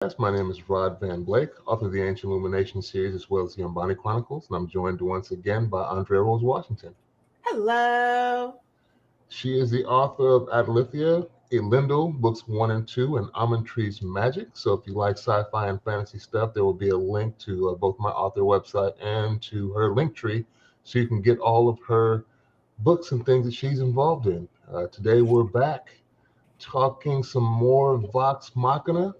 Cast. My name is Rod Van Blake, author of the Ancient Illumination series as well as the Umbani Chronicles, and I'm joined once again by Andrea Rose Washington. Hello. She is the author of Adalithia, Elendil, books 1 and 2, and Almond Tree's Magic. So if you like sci-fi and fantasy stuff, there will be a link to both my author website and to her link tree so you can get all of her books and things that she's involved in. Today we're back talking some more Vox Machina.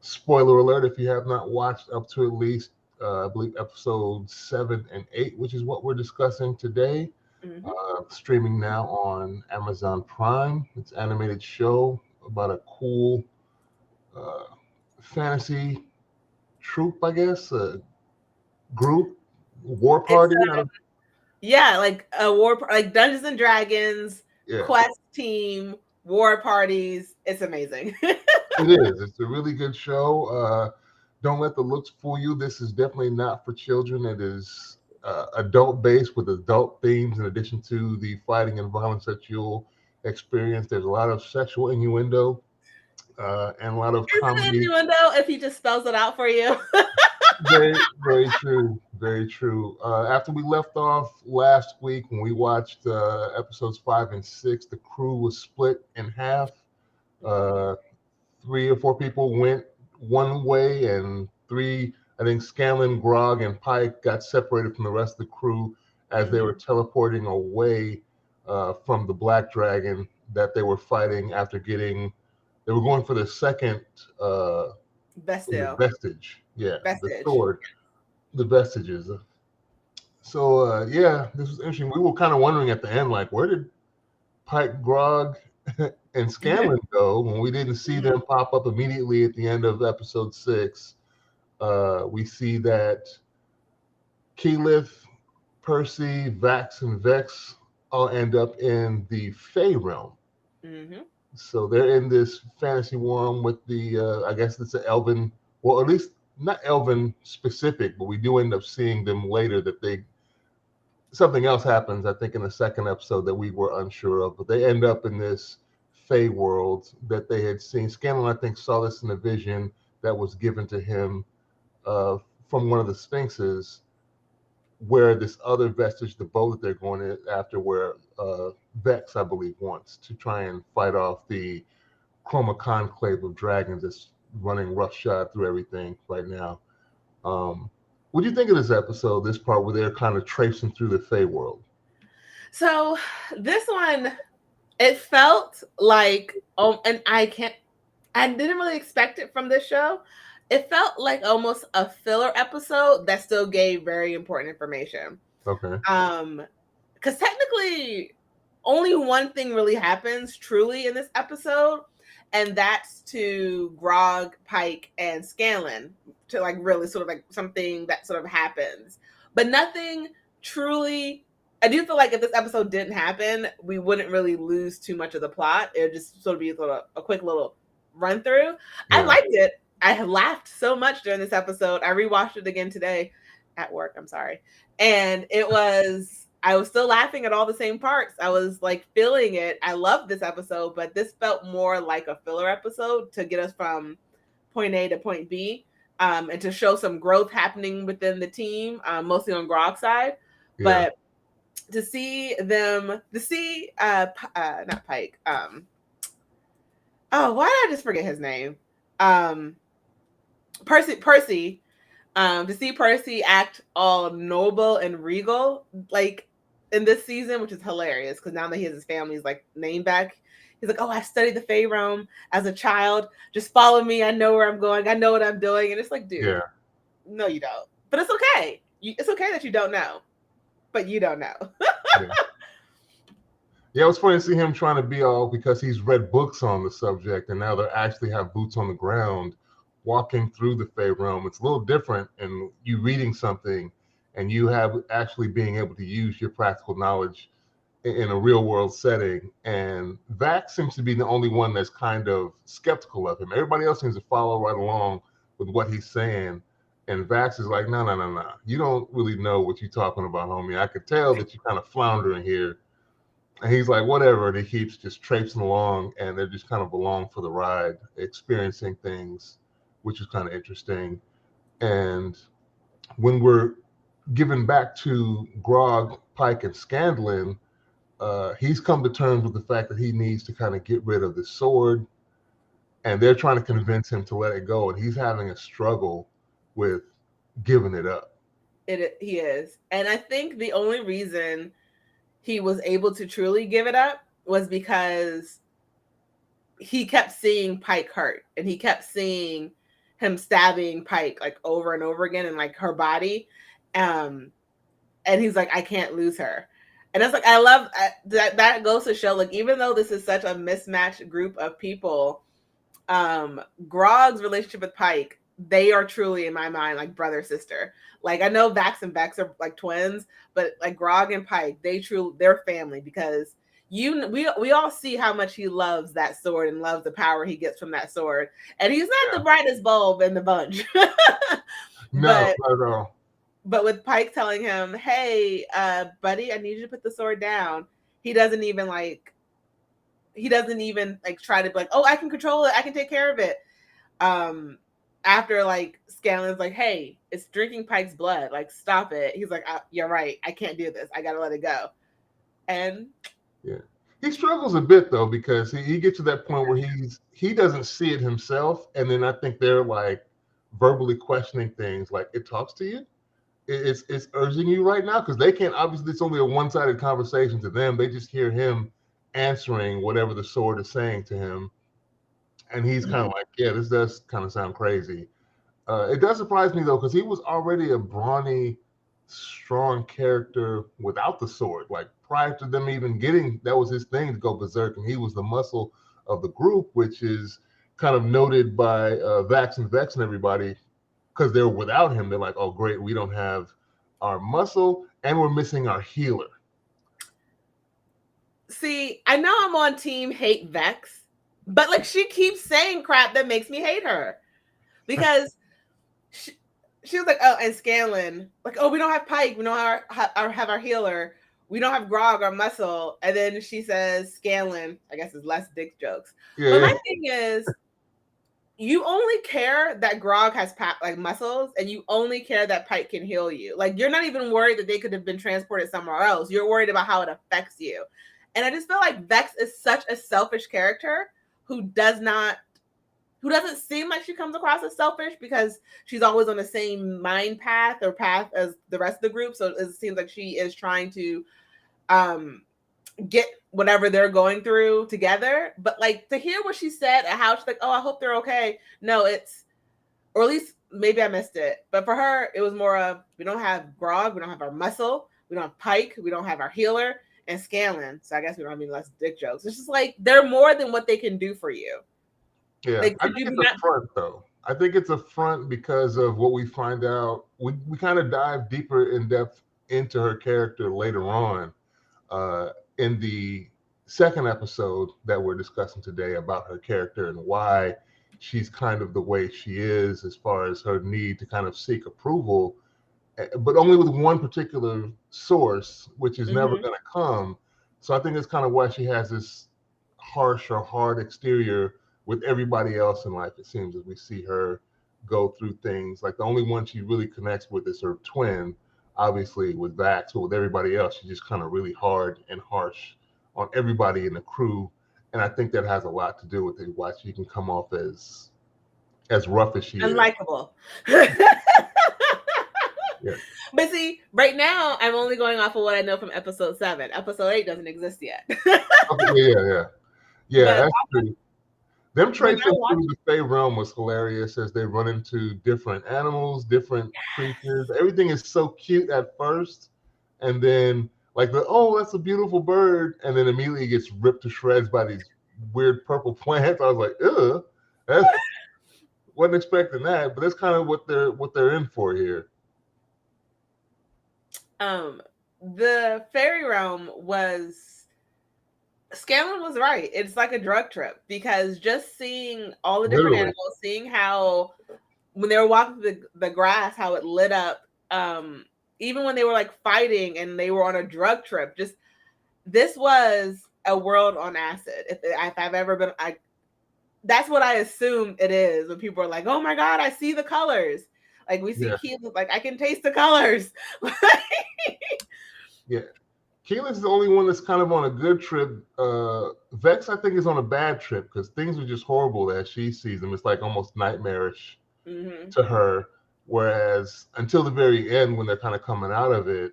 Spoiler alert if you have not watched up to at least, I believe, episode 7 and 8, which is what we're discussing today. Hmm. Streaming now on Amazon Prime. It's an animated show about a cool uh, fantasy troupe, I guess, group, war It's party. yeah, like a like Dungeons and Dragons Yeah, quest team, war parties. It's amazing. it is. It's a really good show. Don't let the looks fool you. This is definitely not for children. It is adult based with adult themes in addition to the fighting and violence that you'll experience. There's a lot of sexual innuendo and a lot of Is it comedy. innuendo if he just spells it out for you? Very, very true. Very true. After we left off last week when we watched episodes 5 and 6, the crew was split in half. Uh, 3 or 4 people went one way, and three, I think Scanlon, Grog, and Pike got separated from the rest of the crew as they were teleporting away from the Black Dragon that they were fighting after getting. They were going for the second Bestial. vestige. Yeah, the Vestige. sword, the vestiges. So yeah, this was interesting. We were kind of wondering at the end, like, where did Pike, Grog, and Scanlon go when we didn't see them pop up immediately at the end of episode 6? We see that Keyleth, Percy, Vax, and Vex all end up in the Fey realm. Hmm. So they're in this fantasy world with the, I guess it's an elven, well, at least not elven specific, but we do end up seeing them later that something else happens, I think, in the second episode that we were unsure of, but they end up in this Fey world that they had seen. Scanlon, I think, saw this in a vision that was given to him uh, from one of the Sphinxes, where this other vestige, the bow that they're going after, where Vex, I believe, wants to try and fight off the Chroma conclave of dragons that's running roughshod through everything right now. What do you think of this episode, this part where they're kind of traipsing through the Fey world? So this one, it felt like, and I didn't really expect it from this show. It felt like almost a filler episode that still gave very important information. Okay. Because technically, only one thing really happens truly in this episode, and that's to Grog, Pike, and Scanlon, to like really sort of like something that sort of happens, but nothing truly. I do feel like if this episode didn't happen, we wouldn't really lose too much of the plot. It would just sort of be a quick little run through. I Yeah. liked it. I have laughed so much during this episode. I rewatched it again today at work. I'm sorry. And I was still laughing at all the same parts. I was like feeling it. I loved this episode, but this felt more like a filler episode to get us from point A to point B, and to show some growth happening within the team, mostly on Grog's side. Yeah. But not Pike. Oh, why did I just forget his name? Percy. To see Percy act all noble and regal, like in this season, which is hilarious because now that he has his family's like name back, he's like, "Oh, I studied the Fey realm as a child. Just follow me. I know where I'm going. I know what I'm doing." And it's like, dude, Yeah. no, you don't. But it's okay. It's okay that you don't know, but you don't know. Yeah. Yeah, it was funny to see him trying to be all because he's read books on the subject, and now they actually have boots on the ground walking through the Fey realm. It's a little different, and you reading something, and you have actually being able to use your practical knowledge in a real world setting. And Vax seems to be the only one that's kind of skeptical of him. Everybody else seems to follow right along with what he's saying. And Vax is like, no, no, no, no. You don't really know what you're talking about, homie. I could tell that you're kind of floundering here. And he's like, whatever. And he keeps just traipsing along, and they're just kind of along for the ride, experiencing things, which is kind of interesting. And when we're given back to Grog, Pike, and Scanlon, he's come to terms with the fact that he needs to kind of get rid of the sword, and they're trying to convince him to let it go, and he's having a struggle with giving it up. He is. And I think the only reason he was able to truly give it up was because he kept seeing Pike hurt, and he kept seeing him stabbing Pike like over and over again in like her body. And he's like, I can't lose her. And it's like, I love that goes to show, like, even though this is such a mismatched group of people, Grog's relationship with Pike, they are truly, in my mind, like brother sister. Like, I know Vax and Vex are like twins, but like Grog and Pike, they're family, because we all see how much he loves that sword and loves the power he gets from that sword. And he's not the brightest bulb in the bunch. No, not at all. But with Pike telling him, hey, buddy, I need you to put the sword down, he doesn't even like try to be like, oh, I can control it, I can take care of it. After like Scanlon's like, hey, it's drinking Pike's blood, like, stop it. He's like, you're right, I can't do this, I gotta let it go. And yeah, he struggles a bit though, because he gets to that point where he doesn't see it himself, and then I think they're like verbally questioning things, like, it talks to you, it's urging you right now, because they can't, obviously it's only a one-sided conversation to them. They just hear him answering whatever the sword is saying to him, and he's kind of like, yeah, this does kind of sound crazy. It does surprise me though, because he was already a brawny, strong character without the sword. Like, prior to them even getting, that was his thing, to go berserk, and he was the muscle of the group, which is kind of noted by Vax and Vex and everybody, because they're without him. They're like, oh great, we don't have our muscle, and we're missing our healer. See, I know I'm on team hate Vex, but like, she keeps saying crap that makes me hate her, because she was like, oh, and Scanlon, like, oh, we don't have Pike, we don't have our healer, we don't have Grog, our muscle. And then she says, Scanlon, I guess it's less dick jokes. Yeah. But my thing is, you only care that Grog has like muscles, and you only care that Pike can heal you. Like, you're not even worried that they could have been transported somewhere else. You're worried about how it affects you. And I just feel like Vex is such a selfish character who doesn't seem like she comes across as selfish, because she's always on the same mind path as the rest of the group. So it seems like she is trying to get whatever they're going through together. But like, to hear what she said and how she's like, oh, I hope they're okay. No, or at least maybe I missed it, but for her, it was more of, we don't have Grog, we don't have our muscle, we don't have Pike, we don't have our healer, and Scanlon. So I guess we don't have any less dick jokes. It's just like, they're more than what they can do for you. Yeah, like, I think it's a front though. I think it's a front because of what we find out. We kind of dive deeper in depth into her character later on in the second episode that we're discussing today, about her character and why she's kind of the way she is, as far as her need to kind of seek approval, but only with one particular source, which is never going to come. So I think it's kind of why she has this harsh or hard exterior with everybody else in life, it seems, as we see her go through things. Like, the only one she really connects with is her twin, obviously, with Vax, but with everybody else, she's just kind of really hard and harsh on everybody in the crew. And I think that has a lot to do with it, why she can come off as rough as she is. Unlikable. Yeah. But see, right now, I'm only going off of what I know from episode 7. Episode 8 doesn't exist yet. Okay, yeah, that's true. Them traipsing through the Fey realm was hilarious, as they run into different animals, different creatures. Everything is so cute at first, and then like, oh, that's a beautiful bird, and then immediately gets ripped to shreds by these weird purple plants. I was like, ugh, wasn't expecting that, but that's kind of what they're in for here. The fairy realm Scanlon was right. It's like a drug trip, because just seeing all the different animals, seeing how when they were walking the grass, how it lit up, even when they were like fighting and they were on a drug trip, just this was a world on acid. If I've ever been, that's what I assume it is when people are like, "Oh my god, I see the colors." Like we see Keelan, like I can taste the colors. Yeah. Keelan's the only one that's kind of on a good trip. Vex, I think, is on a bad trip because things are just horrible as she sees them. It's like almost nightmarish to her. Whereas until the very end, when they're kind of coming out of it,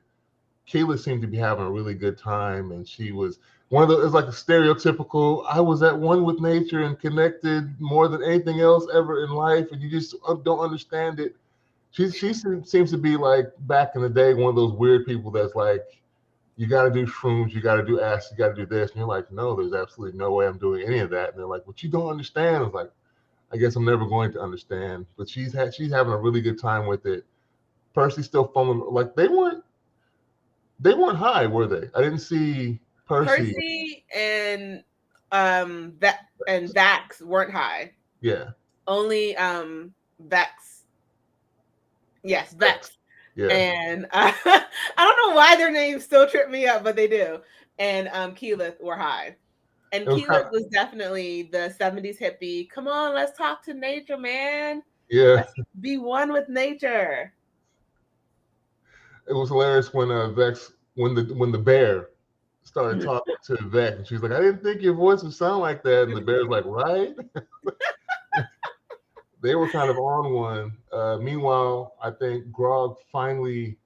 Keelan seemed to be having a really good time, and she was one of the. It's like a stereotypical. I was at one with nature and connected more than anything else ever in life, and you just don't understand it. She seems to be like back in the day, one of those weird people that's like, you got to do shrooms, you got to do acid, you got to do this, and you're like, no, there's absolutely no way I'm doing any of that. And they're like, but you don't understand. I was like, I guess I'm never going to understand. But she's having a really good time with it. Percy's still fumbling. Like they weren't high, were they? I didn't see Percy and Vax weren't high. Yeah. Only Vex. Yes, Vex. Yeah. And I don't know why their names still trip me up, but they do. And Keyleth were high. And Keyleth was definitely the 70s hippie. Come on, let's talk to nature, man. Yeah. Let's be one with nature. It was hilarious when Vex, when the bear started talking to Vex, and she's like, I didn't think your voice would sound like that. And the bear's like, right? They were kind of on one. Meanwhile, I think Grog finally,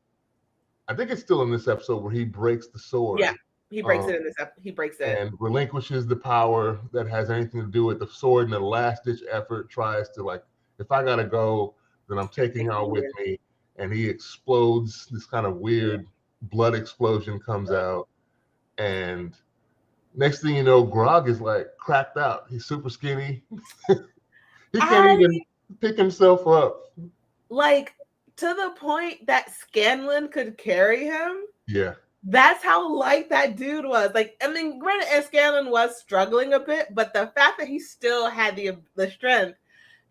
I think it's still in this episode where he breaks the sword. Yeah, he breaks it in this episode. He breaks it. And relinquishes the power that has anything to do with the sword, and the last-ditch effort tries to, like, if I got to go, then I'm taking her with me. And he explodes. This kind of weird blood explosion comes out. And next thing you know, Grog is, like, cracked out. He's super skinny. He can't even pick himself up. Like, to the point that Scanlan could carry him. Yeah. That's how light that dude was. Like, I mean, granted, Scanlan was struggling a bit, but the fact that he still had the strength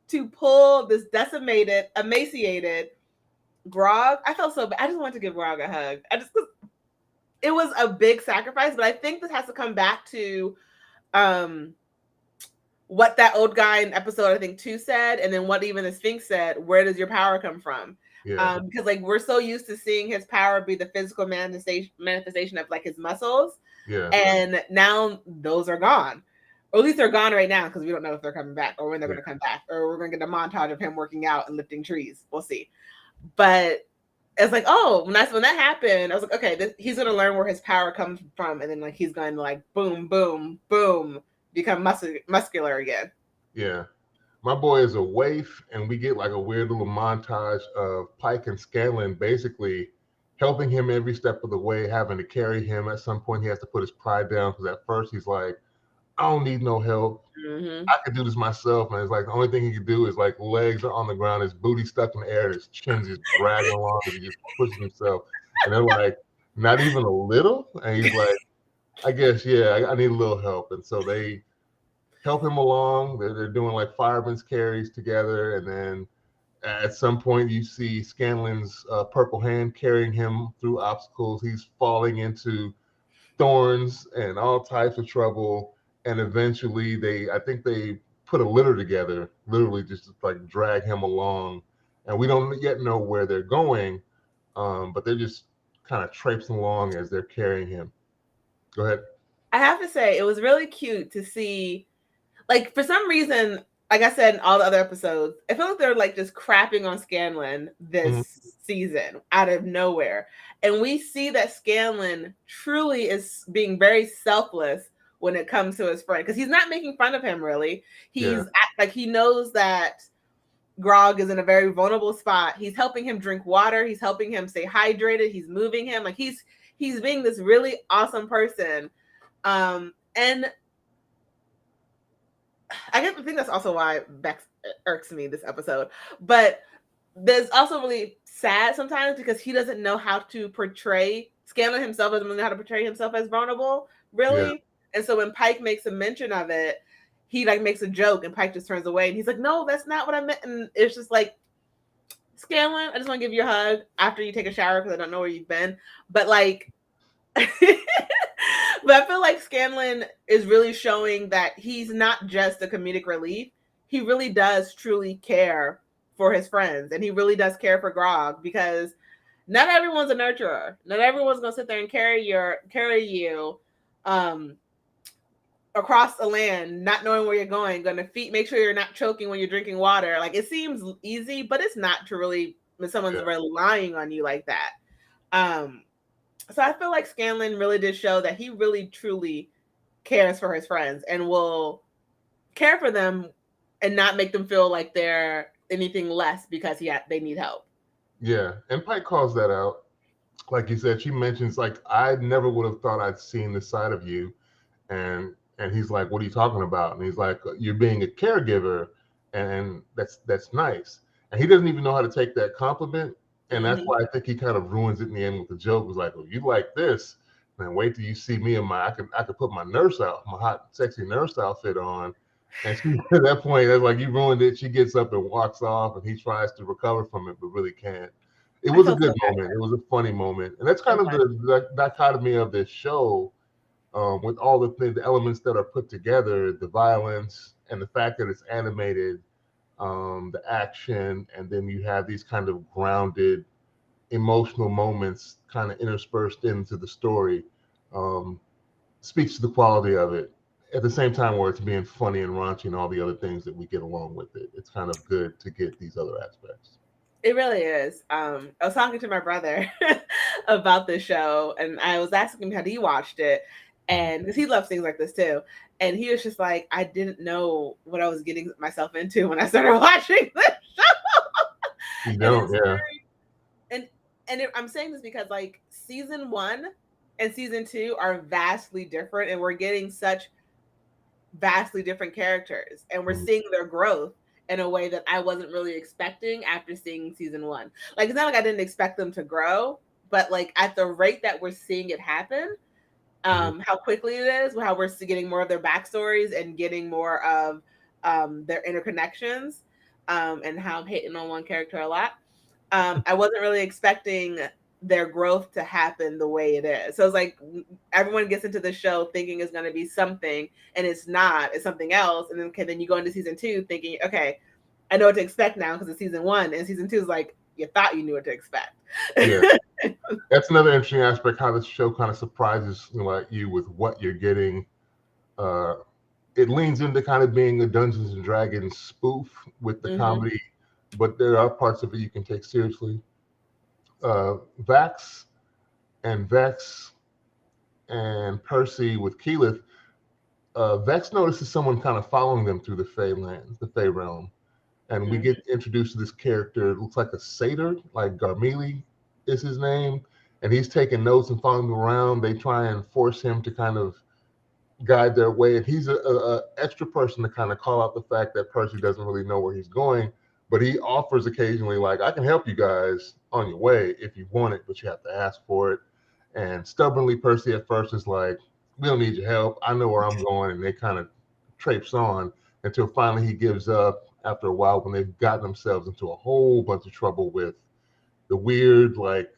to pull this decimated, emaciated Grog, I felt so bad. I just wanted to give Grog a hug. It was a big sacrifice, but I think this has to come back to what that old guy in episode, I think 2 said, and then what even the Sphinx said, where does your power come from? Yeah. Because like we're so used to seeing his power be the physical manifestation of like his muscles. Yeah. And now those are gone. Or at least they're gone right now because we don't know if they're coming back or when they're going to come back. Or we're going to get a montage of him working out and lifting trees. We'll see. But it's like, oh, when that happened, I was like, okay, he's going to learn where his power comes from. And then like he's going to like boom, boom, boom, become muscular again. Yeah. My boy is a waif, and we get like a weird little montage of Pike and Scanlan basically helping him every step of the way, having to carry him. At some point, he has to put his pride down because at first he's like, I don't need no help. I can do this myself. And it's like the only thing he can do is like legs are on the ground, his booty stuck in the air, and his chin's just dragging along, and he just pushes himself. And they're like, not even a little? And he's like, I guess, yeah, I need a little help. And so they help him along. They're doing like fireman's carries together. And then at some point you see Scanlan's purple hand carrying him through obstacles. He's falling into thorns and all types of trouble. And eventually I think they put a litter together, literally just to like drag him along. And we don't yet know where they're going, but they're just kind of traipsing along as they're carrying him. Go ahead. I have to say, it was really cute to see, like, for some reason, like I said in all the other episodes, I feel like they're like just crapping on Scanlan this season out of nowhere. And we see that Scanlan truly is being very selfless when it comes to his friend, because he's not making fun of him really. He's like, he knows that Grog is in a very vulnerable spot. He's helping him drink water. He's helping him stay hydrated. He's moving him. Like he's being this really awesome person. And I think that's also why Bex irks me this episode. But there's also really sad sometimes because he doesn't know how to portray, Scanlan himself doesn't know how to portray himself as vulnerable, really. Yeah. And so when Pike makes a mention of it, he like makes a joke and Pike just turns away and he's like, no, that's not what I meant. And it's just like, Scanlan, I just want to give you a hug after you take a shower because I don't know where you've been. But like, But I feel like Scanlan is really showing that he's not just a comedic relief. He really does truly care for his friends, and he really does care for Grog, because not everyone's a nurturer. Not everyone's gonna sit there and carry you across the land, not knowing where you're going, gonna make sure you're not choking when you're drinking water. Like, it seems easy, but it's not to really, when someone's relying on you like that. So I feel like Scanlan really did show that he really truly cares for his friends and will care for them and not make them feel like they're anything less because they need help. Yeah, and Pike calls that out. Like you said, she mentions, like, I never would have thought I'd seen this side of you. And he's like, what are you talking about? And he's like, you're being a caregiver, and that's nice. And he doesn't even know how to take that compliment. And that's why I think he kind of ruins it in the end with the joke. It was like, well, you like this, and wait till you see me in I could put my hot, sexy nurse outfit on. And she, at that point, that's like, you ruined it. She gets up and walks off, and he tries to recover from it, but really can't. It was a good moment. It was a funny moment. And that's kind of the dichotomy of this show, with all the elements that are put together, the violence and the fact that it's animated, the action, and then you have these kind of grounded emotional moments kind of interspersed into the story, speaks to the quality of it. At the same time, where it's being funny and raunchy and all the other things that we get along with it, it's kind of good to get these other aspects. It really is. I was talking to my brother about this show, and I was asking him how he watched it, and because he loves things like this too, and he was just like, I didn't know what I was getting myself into when I started watching this show. You don't, yeah. I'm saying this because, like, season 1 and season 2 are vastly different, and we're getting such vastly different characters, and we're seeing their growth in a way that I wasn't really expecting after seeing season 1. Like, it's not like I didn't expect them to grow, but like at the rate that we're seeing it happen, how quickly it is, how we're getting more of their backstories and getting more of their interconnections, and how I'm hating on one character a lot. I wasn't really expecting their growth to happen the way it is. So it's like everyone gets into the show thinking it's going to be something, and it's not. It's something else. And then you go into season 2 thinking, okay, I know what to expect now because it's season 1, and season 2 is like you thought you knew what to expect. Yeah, that's another interesting aspect, how this show kind of surprises you with what you're getting. It leans into kind of being a Dungeons and Dragons spoof with the comedy, but there are parts of it you can take seriously. Vax and Vex and Percy with Keyleth, Vex notices someone kind of following them through the Fey lands, the Fey realm. And we get introduced to this character. It looks like a satyr, like Garmili is his name. And he's taking notes and following them around. They try and force him to kind of guide their way. And he's a extra person to kind of call out the fact that Percy doesn't really know where he's going. But he offers occasionally, like, I can help you guys on your way if you want it, but you have to ask for it. And stubbornly, Percy at first is like, we don't need your help. I know where I'm going. And they kind of traipse on until finally he gives up after a while, when they've gotten themselves into a whole bunch of trouble with the weird, like,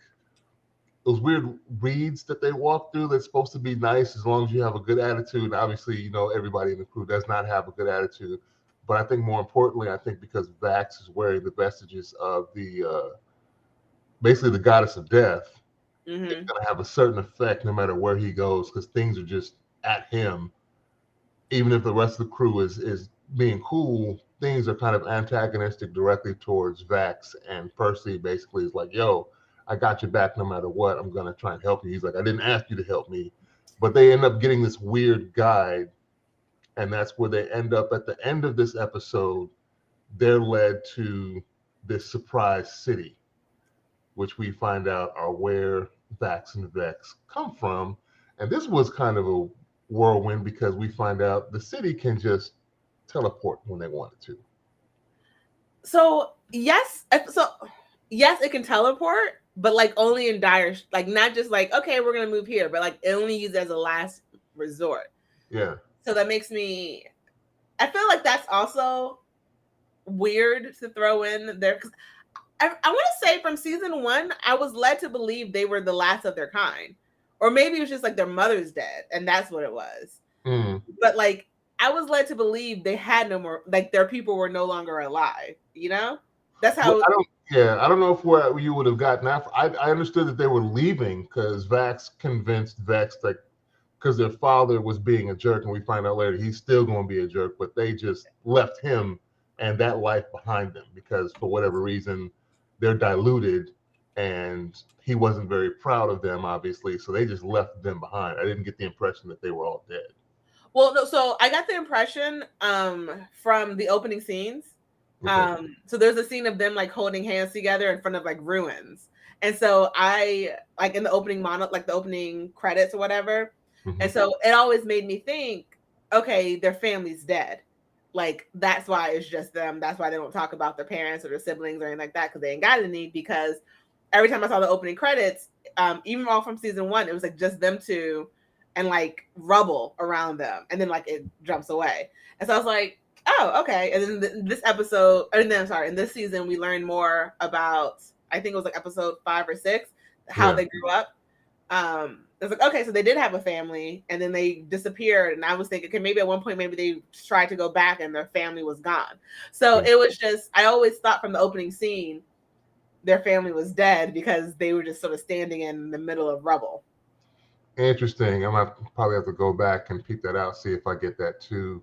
those weird reeds that they walk through that's supposed to be nice as long as you have a good attitude. Obviously, everybody in the crew does not have a good attitude. But I think more importantly, because Vax is wearing the vestiges of the basically the goddess of death, it's going to have a certain effect no matter where he goes, because things are just at him. Even if the rest of the crew is being cool, things are kind of antagonistic directly towards Vax, and Percy basically is like, yo, I got your back no matter what. I'm going to try and help you. He's like, I didn't ask you to help me. But they end up getting this weird guide, and that's where they end up at the end of this episode. They're led to this surprise city, which we find out are where Vax and Vex come from. And this was kind of a whirlwind, because we find out the city can just teleport when they wanted to. So yes, it can teleport, but like only in dire, like not just like, okay, we're gonna move here, but like it only used as a last resort. Yeah. So that makes me, I feel like that's also weird to throw in there, because I want to say from season 1, I was led to believe they were the last of their kind, or maybe it was just like their mother's dead, and that's what it was. But like, I was led to believe they had no more, like their people were no longer alive. You know, that's how. Well, I don't know if where you would have gotten that. I understood that they were leaving because Vax convinced Vex that because their father was being a jerk, and we find out later he's still going to be a jerk, but they just left him and that life behind them because for whatever reason they're diluted, and he wasn't very proud of them, obviously, so they just left them behind. I didn't get the impression that they were all dead. Well, no, so I got the impression from the opening scenes. Okay. So there's a scene of them like holding hands together in front of like ruins. And so I like in the opening like the opening credits or whatever. Mm-hmm. And so it always made me think, okay, their family's dead. Like that's why it's just them. That's why they don't talk about their parents or their siblings or anything like that, because they ain't got any. Because every time I saw the opening credits, even all from season 1, it was like just them two and like rubble around them, and then like it jumps away. And so I was like, oh, okay. And then this episode, and then in this season, we learned more about, I think it was like episode 5 or 6, how they grew up. It was like, okay, so they did have a family, and then they disappeared. And I was thinking, okay, maybe at one point, maybe they tried to go back and their family was gone. So it was just, I always thought from the opening scene, their family was dead because they were just sort of standing in the middle of rubble. Interesting. I'm gonna probably have to go back and peep that out, see if I get that too.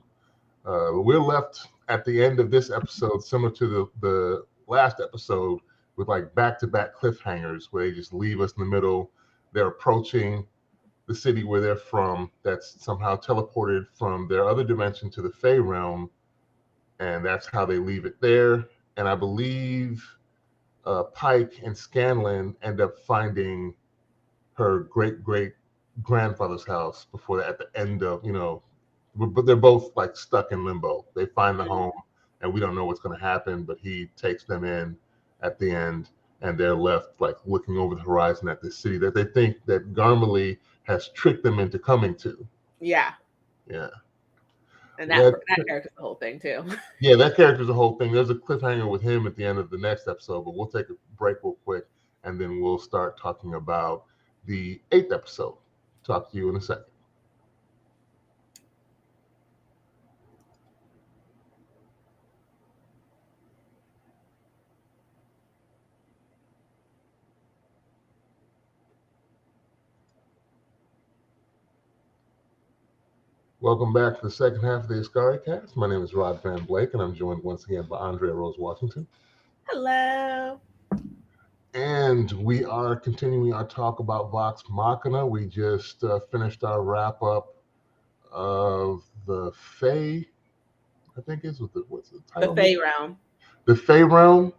We're left at the end of this episode, similar to the last episode, with like back-to-back cliffhangers where they just leave us in the middle. They're approaching the city where they're from, that's somehow teleported from their other dimension to the Fey realm, and that's how they leave it there. And I believe Pike and Scanlan end up finding her great-great-grandfather's house before that, at the end of, but they're both like stuck in limbo. They find the home, and we don't know what's going to happen, but he takes them in at the end, and they're left like looking over the horizon at this city that they think that Garmley has tricked them into coming to. Yeah. Yeah. And that character's the whole thing too. Yeah, that character's the whole thing. There's a cliffhanger with him at the end of the next episode, but we'll take a break real quick, and then we'll start talking about the 8th episode. Talk to you in a second. Welcome back to the second half of the Askari Cast. My name is Rod Van Blake, and I'm joined once again by Andrea Rose Washington. Hello. And we are continuing our talk about Vox Machina. We just finished our wrap-up of the Fey, I think is what's the title? The Fey Realm. The Fey Realm.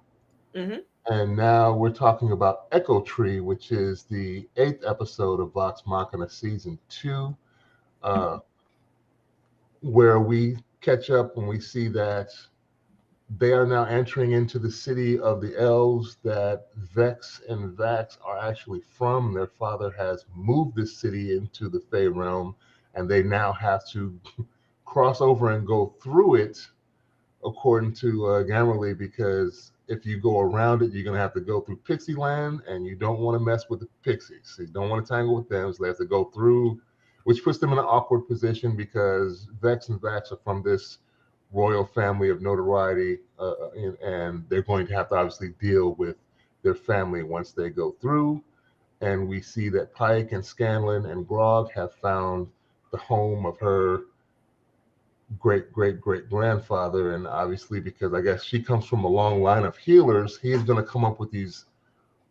Mm-hmm. And now we're talking about Echo Tree, which is the 8th episode of Vox Machina Season 2. Where we catch up and we see that they are now entering into the city of the elves that Vex and Vax are actually from. Their father has moved this city into the Fey realm, and they now have to cross over and go through it, according to Gammerly, because if you go around it, you're going to have to go through Pixie Land, and you don't want to mess with the Pixies. So you don't want to tangle with them, so they have to go through, which puts them in an awkward position because Vex and Vax are from this royal family of notoriety, and they're going to have to obviously deal with their family once they go through. And we see that Pike and Scanlan and Grog have found the home of her great-great-great-grandfather, and obviously because I guess she comes from a long line of healers, he is going to come up with these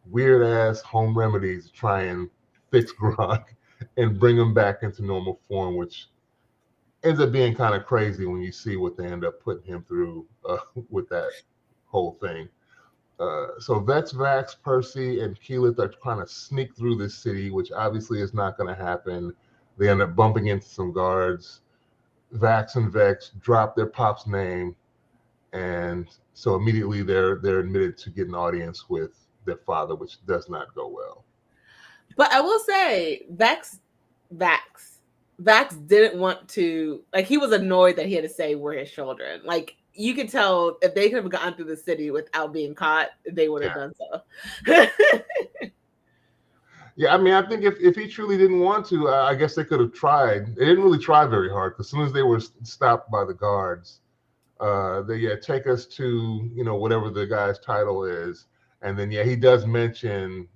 weird-ass home remedies to try and fix Grog and bring him back into normal form, which ends up being kind of crazy when you see what they end up putting him through with that whole thing. So Vex, Vax, Percy, and Keyleth are trying to sneak through this city, which obviously is not going to happen. They end up bumping into some guards. Vax and Vex drop their pop's name, and so immediately they're admitted to get an audience with their father, which does not go well. But I will say, Vax didn't want to, like, he was annoyed that he had to say we're his children. Like, you could tell if they could have gotten through the city without being caught, they would have done so. Yeah, I mean, I think if he truly didn't want to, I guess they could have tried. They didn't really try very hard because as soon as they were stopped by the guards, they take us to whatever the guy's title is, and then he does mention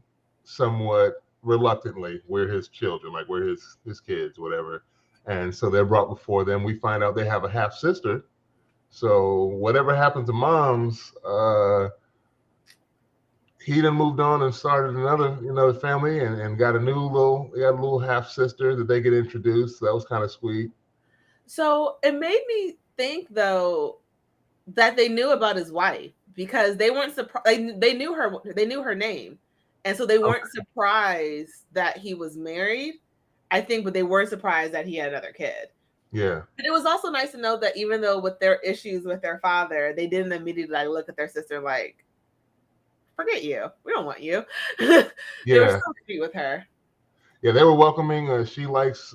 somewhat reluctantly we're his children, like we're his kids, whatever, and so they're brought before them. We find out they have a half sister, so whatever happened to mom's, he done moved on and started another family and got a little half sister that they get introduced. So that was kind of sweet. So it made me think though that they knew about his wife because they weren't surprised. They knew her name, and so they weren't surprised that he was married. I think, but they were surprised that he had another kid. Yeah. But it was also nice to know that even though with their issues with their father, they didn't immediately look at their sister like, forget you. We don't want you. They were Yeah. so sweet with her. Yeah, they were welcoming. She likes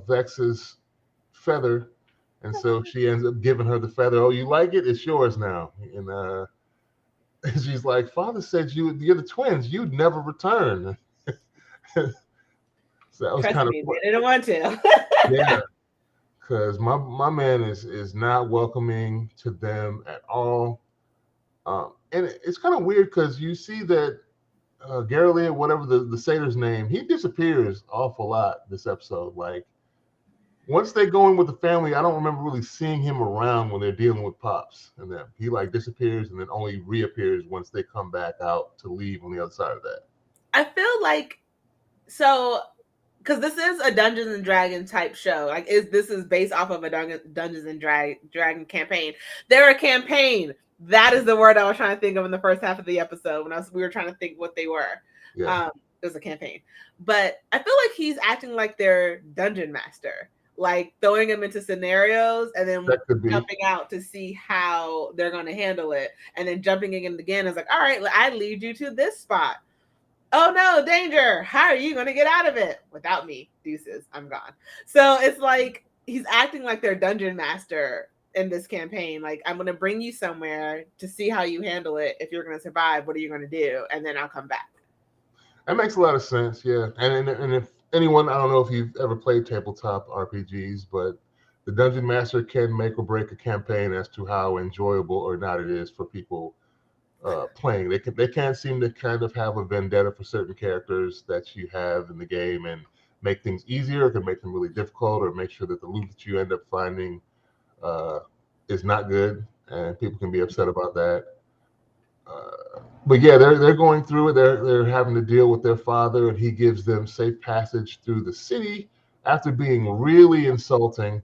Vex's feather, and so she ends up giving her the feather. Oh, you like it? It's yours now. And she's like, "Father said you're the twins. You'd never return." So that was Trust kind of me, they didn't want to. yeah, because my man is not welcoming to them at all. And it's kind of weird because you see that Garrett, whatever the satyr's name, he disappears awful lot this episode. Like once they go in with the family, I don't remember really seeing him around when they're dealing with Pops and them. He like disappears and then only reappears once they come back out to leave on the other side of that. I feel like so because this is a Dungeons and Dragons type show. Like this is based off of a Dungeons and Dragon campaign. They're a campaign. That is the word I was trying to think of in the first half of the episode when we were trying to think what they were. Yeah. It was a campaign. But I feel like he's acting like their dungeon master, like throwing them into scenarios and then jumping out to see how they're going to handle it. And then jumping in again is like, all right, I lead you to this spot. Oh no, danger. How are you going to get out of it? Without me, deuces, I'm gone. So it's like he's acting like their dungeon master in this campaign. Like, I'm going to bring you somewhere to see how you handle it. If you're going to survive, what are you going to do? And then I'll come back. That makes a lot of sense, yeah. And if anyone, I don't know if you've ever played tabletop RPGs, but the dungeon master can make or break a campaign as to how enjoyable or not it is for people playing. They can't seem to kind of have a vendetta for certain characters that you have in the game and make things easier, or can make them really difficult, or make sure that the loot that you end up finding is not good, and people can be upset about that. But yeah, they're going through it. They're having to deal with their father, and he gives them safe passage through the city after being really insulting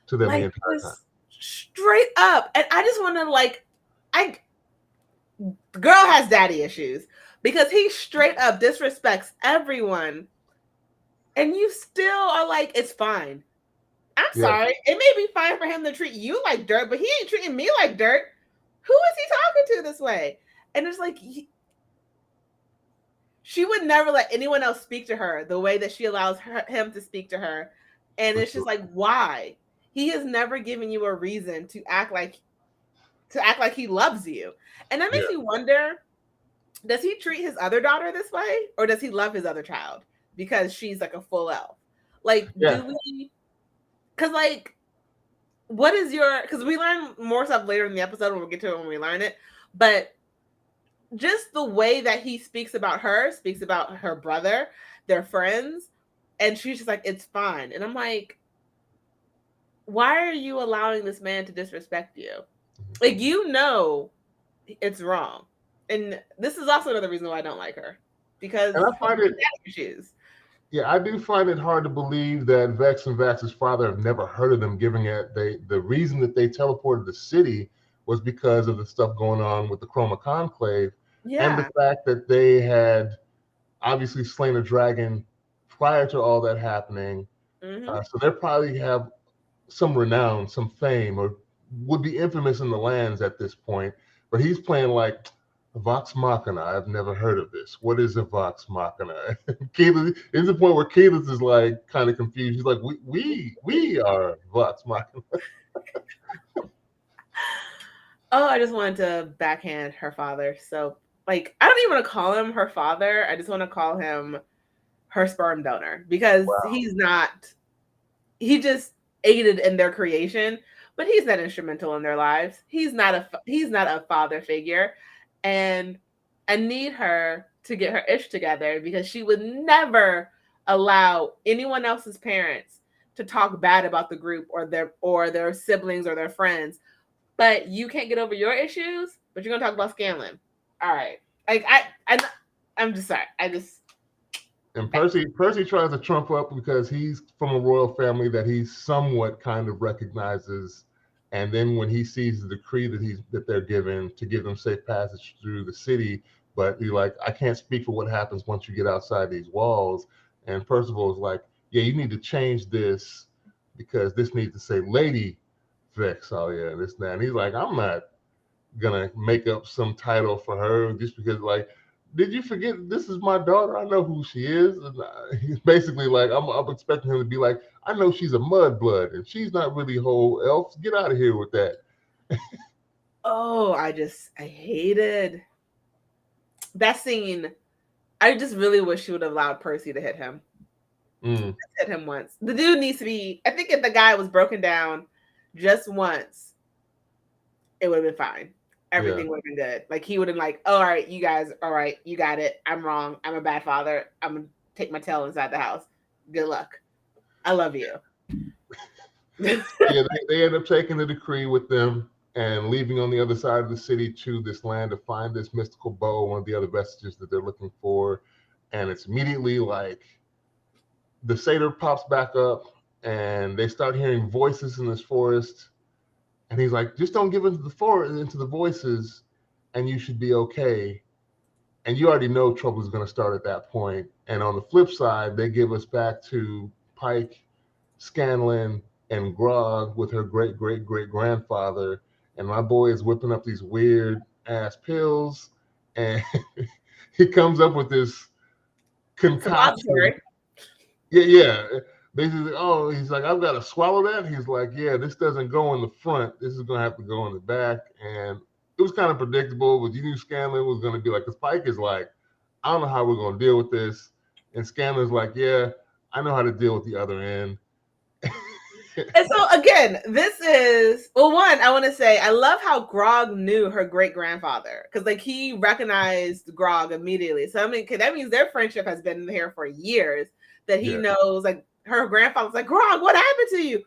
to them the entire time. Straight up, and I just want to girl has daddy issues because he straight up disrespects everyone, and you still are like, it's fine. I'm sorry. It may be fine for him to treat you like dirt, but he ain't treating me like dirt. Who is he talking to this way? And it's like, she would never let anyone else speak to her the way that she allows him to speak to her. And it's just like, why? He has never given you a reason to act like he loves you. And that makes me wonder, does he treat his other daughter this way? Or does he love his other child because she's like a full elf? Like, do we... Because, like, what is your... Because we learn more stuff later in the episode when we'll get to it when we learn it. But just the way that he speaks about her brother, their friends, and she's just like, it's fine. And I'm like, why are you allowing this man to disrespect you? Like, you know it's wrong. And this is also another reason why I don't like her. Because I find it... issues. Yeah, I do find it hard to believe that Vex and Vax's father have never heard of them, given it the reason that they teleported the city was because of the stuff going on with the Chroma Conclave, and the fact that they had obviously slain a dragon prior to all that happening. So they probably have some renown, some fame, or would be infamous in the lands at this point. But he's playing like Vox Machina. I've never heard of this. What is a Vox Machina? Keyleth, there's a point where Keyleth is like kind of confused. He's like, we are Vox Machina. Oh, I just wanted to backhand her father. So, like, I don't even want to call him her father. I just want to call him her sperm donor because Wow. he just aided in their creation, but he's not instrumental in their lives. He's not a father figure, and I need her to get her ish together because she would never allow anyone else's parents to talk bad about the group or their siblings or their friends. But you can't get over your issues, but you're gonna talk about Scanlon. All right, like I'm just sorry. And Percy tries to trump up because he's from a royal family that he somewhat kind of recognizes. And then when he sees the decree that they're given to give them safe passage through the city, but he's like, I can't speak for what happens once you get outside these walls. And Percival is like, yeah, you need to change this because this needs to say Lady Vex. Oh yeah, this and that. And he's like, I'm not gonna make up some title for her just because like, did you forget this is my daughter? I know who she is. And he's basically like, I'm expecting him to be like, I know she's a mudblood and she's not really whole elf. Get out of here with that. Oh, I hated that scene. I just really wish she would have allowed Percy to hit him. Mm. Hit him once. The dude needs to be. I think if the guy was broken down just once, it would have been fine. Everything would have been good. Like he would have like, oh, all right, you guys, all right, you got it. I'm wrong. I'm a bad father. I'm gonna take my tail inside the house. Good luck. I love you. Yeah, they end up taking the decree with them and leaving on the other side of the city to this land to find this mystical bow, one of the other vestiges that they're looking for. And it's immediately like the satyr pops back up and they start hearing voices in this forest. And he's like, just don't give into the forest, into the voices, and you should be okay. And you already know trouble is going to start at that point. And on the flip side, they give us back to Pike, Scanlon, and Grog with her great great great grandfather. And my boy is whipping up these weird ass pills, and he comes up with this concoction. Suppository. Yeah. Basically, oh, he's like, I've got to swallow that. He's like, yeah, this doesn't go in the front. This is going to have to go in the back. And it was kind of predictable, but you knew Scanlon was going to be like, because Pike is like, I don't know how we're going to deal with this. And Scanlon's like, yeah, I know how to deal with the other end. And so again, this is one. I want to say I love how Grog knew her great grandfather because like he recognized Grog immediately. So I mean, that means their friendship has been here for years. That he knows like her grandfather's like, Grog, what happened to you?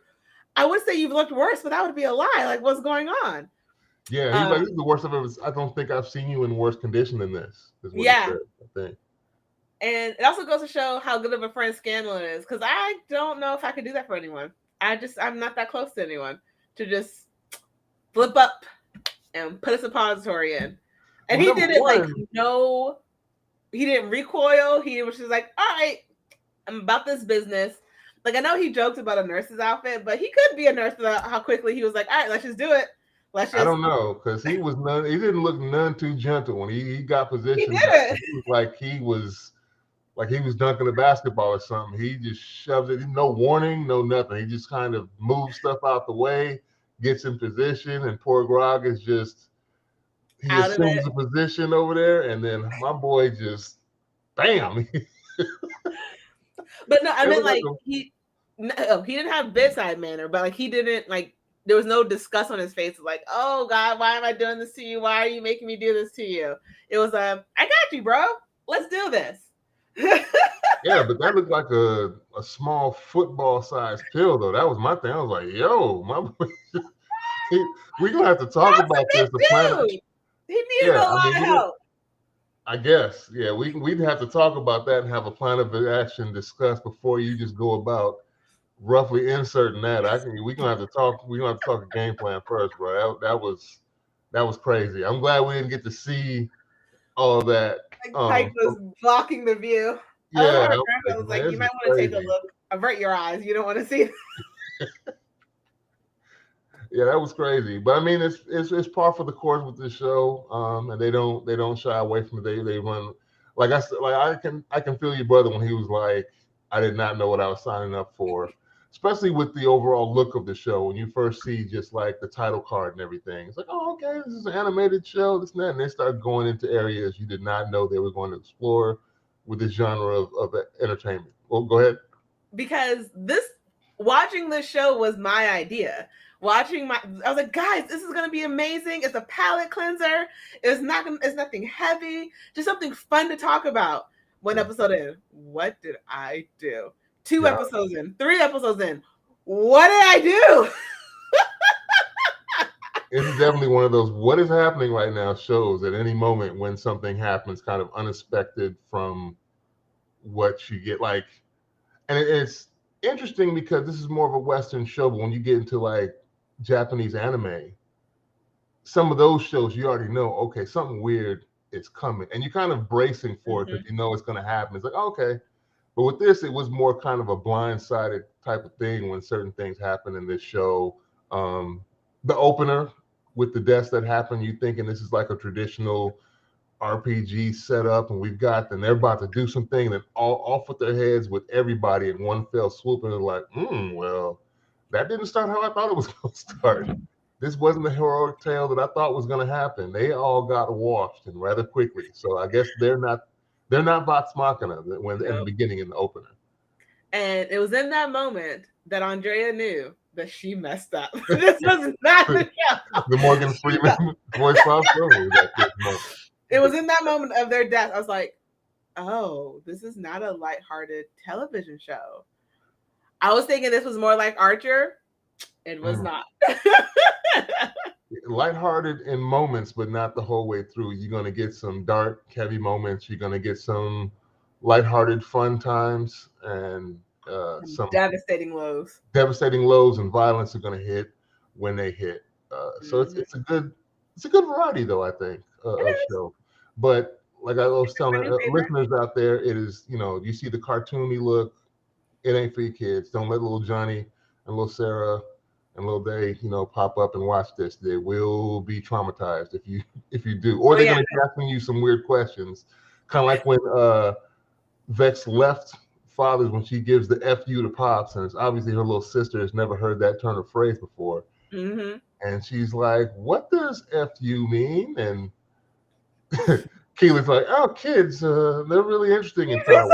I would say you've looked worse, but that would be a lie. Like, what's going on? Yeah, he's like, this is the worst I've ever. I don't think I've seen you in worse condition than this. Is what he said, I think. And it also goes to show how good of a friend Scanlon is because I don't know if I could do that for anyone. I'm not that close to anyone to just flip up and put a suppository in. And he did it like no, he didn't recoil. He was just like, all right, I'm about this business. Like I know he joked about a nurse's outfit, but he could be a nurse without how quickly he was like, all right, let's just do it. I don't know because he didn't look none too gentle when he got positioned. He did it. He was like he was dunking a basketball or something. He just shoves it, no warning, no nothing. He just kind of moves stuff out the way, gets in position, and poor Grog is just he assumes a position over there, and then my boy just bam. But no, I mean like he didn't have bedside manner, but like he didn't like there was no disgust on his face. Like, oh God, why am I doing this to you? Why are you making me do this to you? It was I got you, bro. Let's do this. Yeah, but that looked like a small football-sized pill, though. That was my thing. I was like, yo, my boy, we're gonna have to talk about this. The planet. He needed a lot of help. I guess, yeah, we'd have to talk about that and have a plan of action discussed before you just go about roughly inserting that. We're gonna have to talk a game plan first, bro. That was crazy. I'm glad we didn't get to see all of that. Like Pike was blocking the view. Yeah, I was like, you might want to take a look. Avert your eyes. You don't want to see. Yeah, that was crazy. But I mean, it's par for the course with this show, and they don't shy away from it. They run like I can feel your brother when he was like, I did not know what I was signing up for, especially with the overall look of the show. When you first see just like the title card and everything, it's like, oh, okay, this is an animated show, this and that, and they start going into areas you did not know they were going to explore, with this genre of entertainment. Well, go ahead. Because watching this show was my idea. I was like, guys, this is gonna be amazing. It's a palate cleanser. It's nothing heavy. Just something fun to talk about. One episode in, what did I do? 2 episodes in, 3 episodes in, what did I do? It's definitely one of those what is happening right now shows at any moment when something happens kind of unexpected from what you get. Like, and it's interesting because this is more of a Western show, but when you get into like Japanese anime, some of those shows you already know, okay, something weird is coming, and you're kind of bracing for it because you know it's going to happen. It's like, okay. But with this, it was more kind of a blindsided type of thing when certain things happen in this show. The opener with the deaths that happen, you thinking this is like a traditional RPG setup, and they're about to do something, and all off with their heads with everybody in one fell swoop, and they're like, well, that didn't start how I thought it was going to start. This wasn't the heroic tale that I thought was going to happen. They all got washed and rather quickly. So I guess they're not Vox Machina when in the beginning in the opener. And it was in that moment that Andrea knew that she messed up. This was not the show. The Morgan Freeman voice box. It was in that moment of their death. I was like, oh, this is not a lighthearted television show. I was thinking this was more like Archer. It was not. Lighthearted in moments, but not the whole way through. You're going to get some dark, heavy moments. You're going to get some lighthearted, fun times, and some devastating lows. Devastating lows and violence are going to hit when they hit. So it's a good variety, though, I think, of show. But like I was telling listeners out there, it is, you see the cartoony look. It ain't for your kids. Don't let little Johnny and little Sarah and little Day, pop up and watch this. They will be traumatized if you do, or they're going to be asking you some weird questions, kind of like when Vex left Father's when she gives the "F you" to Pops, and it's obviously her little sister has never heard that turn of phrase before, and she's like, "What does F you mean?" And Keely's like, "Oh, kids, they're really interesting in time."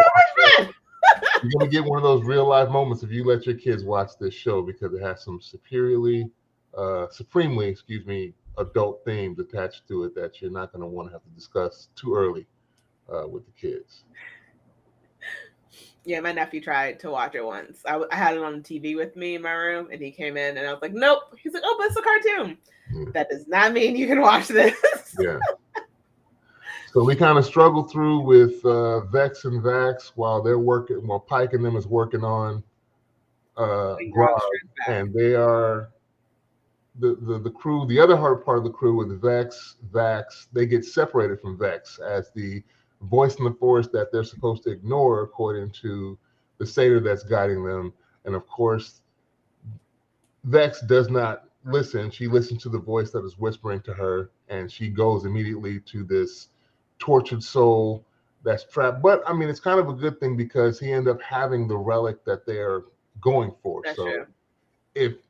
You're going to get one of those real life moments if you let your kids watch this show because it has some supremely, adult themes attached to it that you're not going to want to have to discuss too early with the kids. Yeah, my nephew tried to watch it once. I had it on the TV with me in my room, and he came in, and I was like, nope. He's like, oh, but it's a cartoon. That does not mean you can watch this. Yeah. So we kind of struggle through with Vex and Vax while Pike and them is working on Grog, and they are the crew. The other hard part of the crew with Vex, Vax, they get separated from Vex as the voice in the forest that they're supposed to ignore according to the satyr that's guiding them. And of course, Vex does not listen. She listens to the voice that is whispering to her, and she goes immediately to this tortured soul that's trapped. But I mean, it's kind of a good thing because he ended up having the relic that they're going for. That's so true.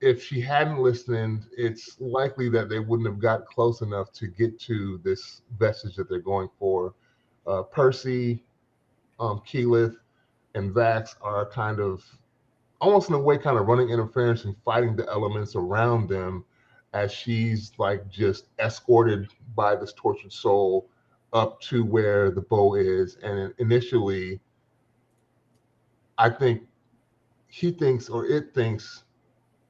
If she hadn't listened, it's likely that they wouldn't have got close enough to get to this vestige that they're going for. Percy, Keyleth, and Vax are kind of almost in a way kind of running interference and fighting the elements around them as she's like just escorted by this tortured soul up to where the bow is. And initially, I think it thinks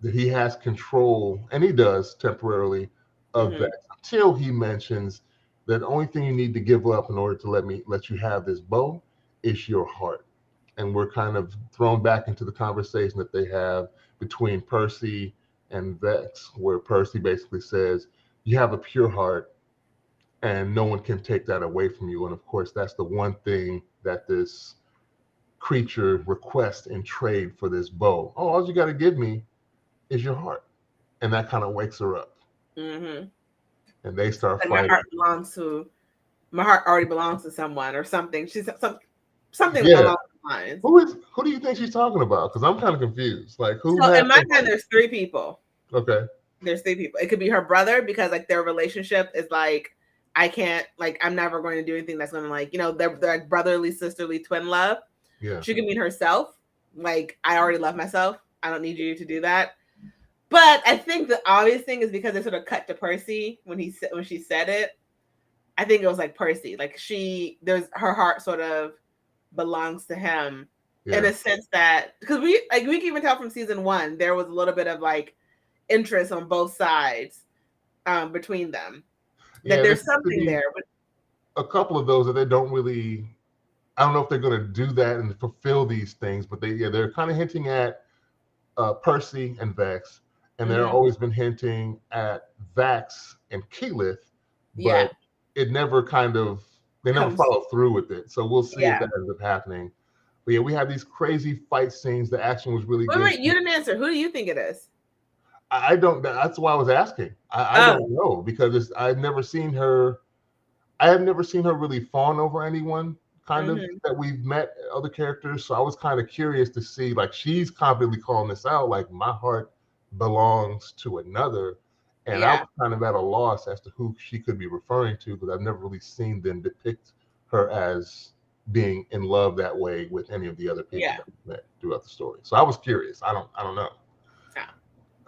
that he has control, and he does temporarily, of that until he mentions that the only thing you need to give up in order to let you have this bow is your heart. And we're kind of thrown back into the conversation that they have between Percy and Vex, where Percy basically says, you have a pure heart and no one can take that away from you. And of course, that's the one thing that this creature requests in trade for this bow. Oh, all you got to give me is your heart. And that kind of wakes her up. And they start fighting. My heart already belongs to someone or something. She's something along those lines. Who do you think she's talking about? Because I'm kind of confused. Like, who? So in my mind, there's 3 people. Okay. There's 3 people. It could be her brother because like their relationship is like I can't, like, I'm never going to do anything that's going to, like, you know, they're like brotherly, sisterly, twin love. Yeah. She can mean herself. Like, I already love myself. I don't need you to do that. But I think the obvious thing is because they sort of cut to Percy when she said it. I think it was like Percy, like her heart sort of belongs to him in a sense that, because we can even tell from season 1 there was a little bit of like interest on both sides between them. That there's something there. But a couple of those that they don't really. I don't know if they're going to do that and fulfill these things, but they're kind of hinting at Percy and Vex, and they're always been hinting at Vax and Keyleth, but it never they never follow through with it. So we'll see if that ends up happening. But yeah, we have these crazy fight scenes. The action was really good. Wait, you didn't answer. Who do you think it is? I don't. That's why I was asking. I don't know, because I've never seen her. I have never seen her really fawn over anyone. Kind of that we've met other characters, so I was kind of curious to see, like, she's confidently calling this out, like, my heart belongs to another, and I was kind of at a loss as to who she could be referring to, because I've never really seen them depict her as being in love that way with any of the other people that we've met throughout the story. So I was curious. I don't know.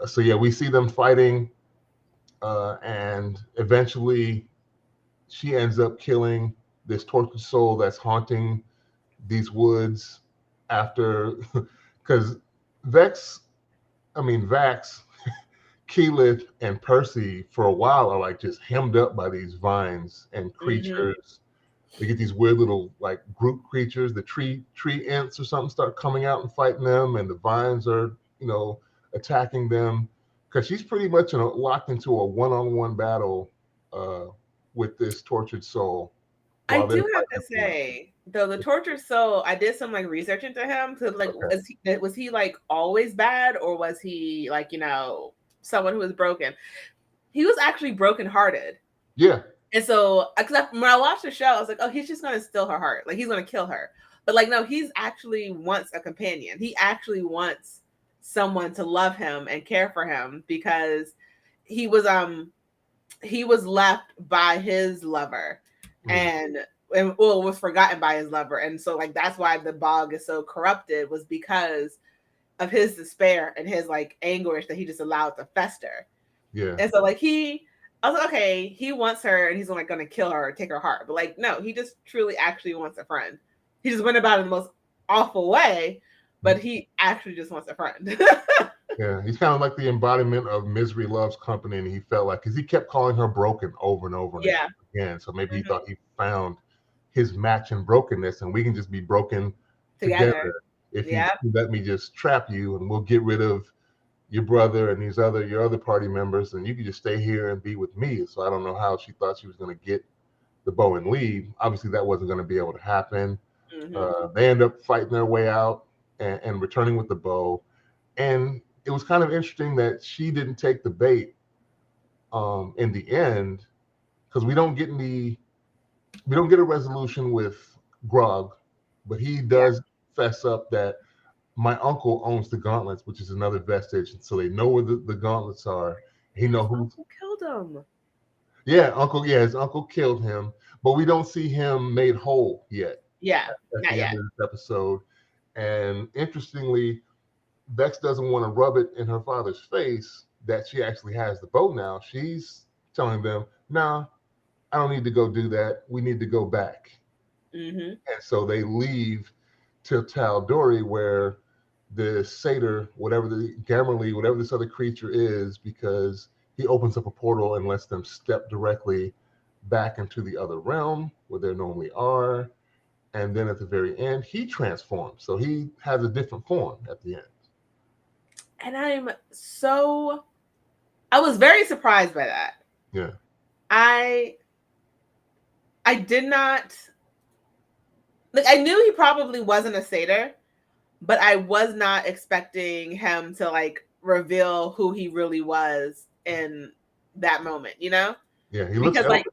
So yeah, we see them fighting, and eventually she ends up killing this tortured soul that's haunting these woods after, because Vax, Keyleth, and Percy for a while are like just hemmed up by these vines and creatures. They get these weird little like group creatures, the tree ants or something, start coming out and fighting them, and the vines are, attacking them, because she's pretty much locked into a one-on-one battle with this tortured soul. I do have to say, though, the tortured soul, I did some like research into him to like, was he like always bad, or was he like, someone who was broken? He was actually brokenhearted. Yeah. And so, when I watched the show, I was like, oh, he's just going to steal her heart. Like, he's going to kill her. But like, no, he's actually wants a companion. He actually wants someone to love him and care for him, because he was left by his lover. And was forgotten by his lover. And so like, that's why the bog is so corrupted, was because of his despair and his like anguish that he just allowed to fester. Yeah. And so like I was like, okay, he wants her and he's like going to kill her or take her heart. But like, no, he just truly actually wants a friend. He just went about it in the most awful way, but he actually just wants a friend. Yeah, he's kind of like the embodiment of misery loves company, and he felt like, because he kept calling her broken over and over and again. So maybe he thought he found his match in brokenness, and we can just be broken together if you let me just trap you, and we'll get rid of your brother and your other party members, and you can just stay here and be with me. So I don't know how she thought she was going to get the bow and leave. Obviously, that wasn't going to be able to happen. They end up fighting their way out and returning with the bow, and it was kind of interesting that she didn't take the bait in the end, because we don't get a resolution with Grog, but he does fess up that my uncle owns the gauntlets, which is another vestige, and so they know where the gauntlets are. He knows who killed him. His uncle killed him, but we don't see him made whole yet. Yeah, at the end of this episode. And interestingly, Vex doesn't want to rub it in her father's face that she actually has the bow now. She's telling them, nah, I don't need to go do that. We need to go back. And so they leave to Tal'Dorei, where the satyr, whatever this other creature is, because he opens up a portal and lets them step directly back into the other realm where they normally are. And then at the very end, he transforms. So he has a different form at the end. And I was very surprised by that. Yeah. I did not, like, I knew he probably wasn't a satyr, but I was not expecting him to like reveal who he really was in that moment, Yeah, he looks like,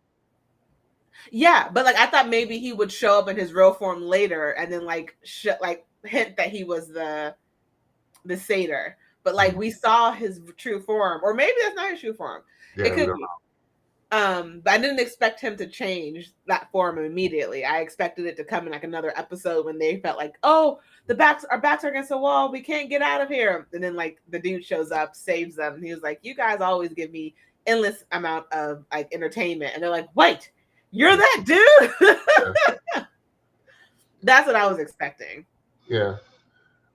but like I thought maybe he would show up in his real form later and then like hint that he was the satyr. But like we saw his true form, or maybe that's not his true form. Yeah, it could be. But I didn't expect him to change that form immediately. I expected it to come in like another episode when they felt like, oh, our backs are against the wall. We can't get out of here. And then like the dude shows up, saves them. And he was like, you guys always give me endless amount of like entertainment. And they're like, wait, you're that dude? Yeah. That's what I was expecting. Yeah.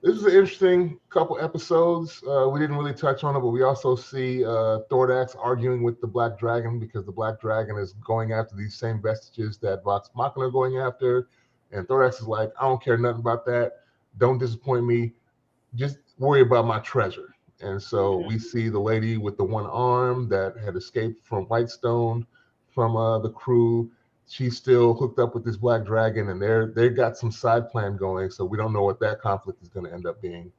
This is an interesting couple episodes. We didn't really touch on it, but we also see Thordax arguing with the Black Dragon because the Black Dragon is going after these same vestiges that Vox Machina are going after. And Thordax is like, I don't care nothing about that. Don't disappoint me. Just worry about my treasure. And so we see the lady with the one arm that had escaped from Whitestone from the crew. She's still hooked up with this Black Dragon, and they got some side plan going. So we don't know what that conflict is going to end up being.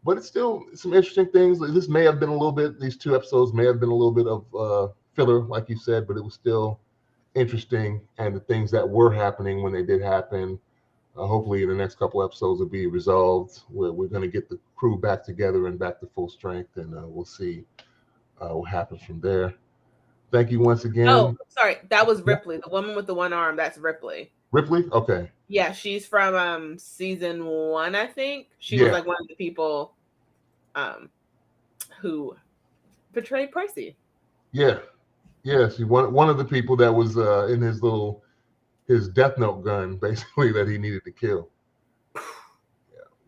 But it's still some interesting things. This may have been a little bit. These two episodes may have been a little bit of filler, like you said, but it was still interesting. And the things that were happening when they did happen, hopefully in the next couple episodes will be resolved. We're going to get the crew back together and back to full strength, and we'll see what happens from there. Thank you once again. Oh, sorry. That was Ripley. The woman with the one arm, that's Ripley. Ripley? Okay. Yeah, she's from season 1, I think. She was like one of the people who betrayed Pricey. Yeah. Yeah, she's one of the people that was in his Death Note gun, basically, that he needed to kill.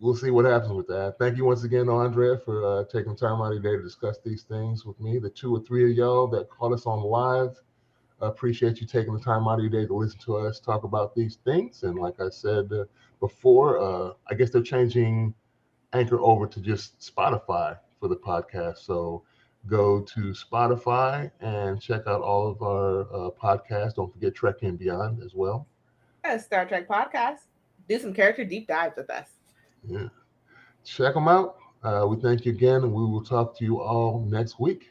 We'll see what happens with that. Thank you once again, Andrea, for taking time out of your day to discuss these things with me. The 2 or 3 of y'all that caught us on live, I appreciate you taking the time out of your day to listen to us talk about these things. And like I said before, I guess they're changing Anchor over to just Spotify for the podcast. So go to Spotify and check out all of our podcasts. Don't forget Trek and Beyond as well. Star Trek podcast. Do some character deep dives with us. Yeah. Check them out. We thank you again, and we will talk to you all next week.